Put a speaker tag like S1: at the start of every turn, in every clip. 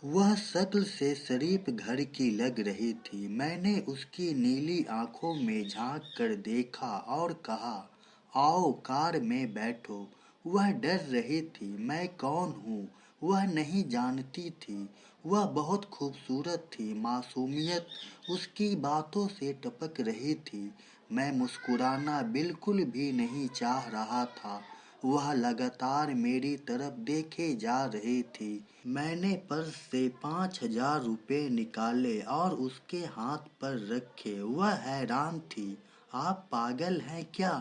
S1: वह शक्ल से शरीफ घर की लग रही थी। मैंने उसकी नीली आंखों में झांक कर देखा और कहा, आओ कार में बैठो। वह डर रही थी। मैं कौन हूँ वह नहीं जानती थी। वह बहुत खूबसूरत थी। मासूमियत उसकी बातों से टपक रही थी। मैं मुस्कुराना बिल्कुल भी नहीं चाह रहा था। वह लगातार मेरी तरफ देखे जा रही थी। मैंने पर्स से 5,000 रुपये निकाले और उसके हाथ पर रखे। वह हैरान थी। आप पागल हैं क्या?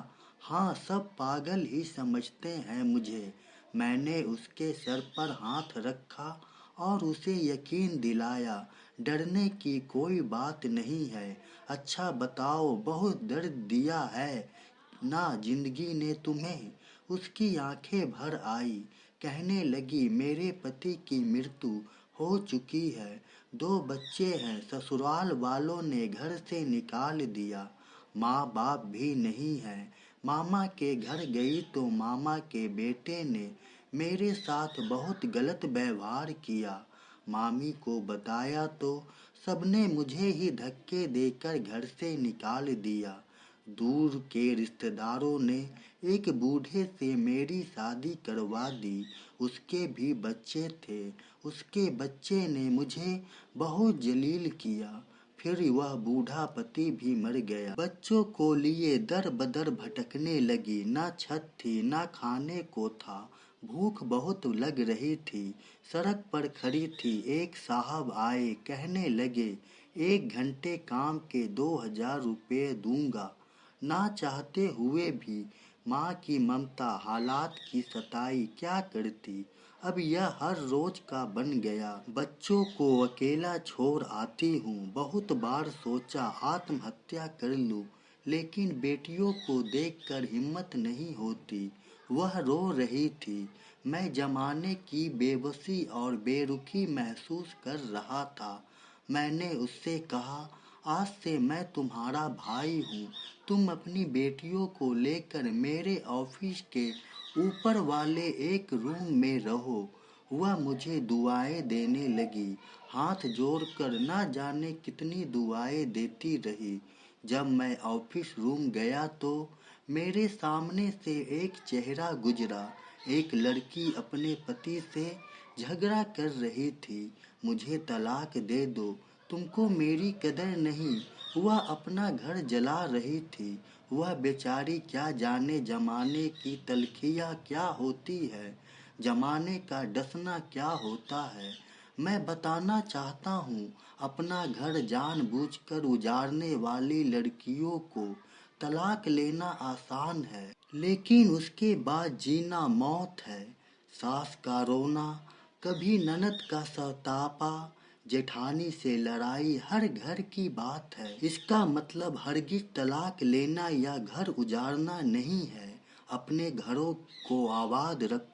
S1: हाँ, सब पागल ही समझते हैं मुझे। मैंने उसके सर पर हाथ रखा और उसे यकीन दिलाया, डरने की कोई बात नहीं है। अच्छा बताओ, बहुत दर्द दिया है ना जिंदगी ने तुम्हें? उसकी आंखें भर आई। कहने लगी, मेरे पति की मृत्यु हो चुकी है। 2 बच्चे हैं। ससुराल वालों ने घर से निकाल दिया। माँ बाप भी नहीं है। मामा के घर गई तो मामा के बेटे ने मेरे साथ बहुत गलत व्यवहार किया। मामी को बताया तो सबने मुझे ही धक्के देकर घर से निकाल दिया। दूर के रिश्तेदारों ने एक बूढ़े से मेरी शादी करवा दी। उसके भी बच्चे थे। उसके बच्चे ने मुझे बहुत जलील किया। फिर वह बूढ़ा पति भी मर गया। बच्चों को लिए दर बदर भटकने लगी। ना छत थी, ना खाने को था। भूख बहुत लग रही थी। सड़क पर खड़ी थी। एक साहब आए, कहने लगे, 1 घंटे काम के 2,000 रुपये दूंगा। ना चाहते हुए भी माँ की ममता हालात की सताई क्या करती। अब यह हर रोज का बन गया। बच्चों को अकेला छोड़ आती हूँ। बहुत बार सोचा आत्महत्या कर लूँ, लेकिन बेटियों को देखकर हिम्मत नहीं होती। वह रो रही थी। मैं जमाने की बेबसी और बेरुखी महसूस कर रहा था। मैंने उससे कहा, आज से मैं तुम्हारा भाई हूँ। तुम अपनी बेटियों को लेकर मेरे ऑफिस के ऊपर वाले एक रूम में रहो। वह मुझे दुआएं देने लगी। हाथ जोड़कर ना जाने कितनी दुआएं देती रही। जब मैं ऑफिस रूम गया तो मेरे सामने से एक चेहरा गुजरा। एक लड़की अपने पति से झगड़ा कर रही थी। मुझे तलाक दे दो, तुमको मेरी कदर नहीं। वह अपना घर जला रही थी। वह बेचारी क्या जाने जमाने की तलखियाँ क्या होती है, जमाने का डसना क्या होता है। मैं बताना चाहता हूँ, अपना घर जानबूझकर उजाड़ने वाली लड़कियों को तलाक लेना आसान है, लेकिन उसके बाद जीना मौत है। सास का रोना, कभी ननद का सतापा, जेठानी से लड़ाई हर घर की बात है। इसका मतलब हरगिज तलाक लेना या घर उजाड़ना नहीं है। अपने घरों को आबाद रखो।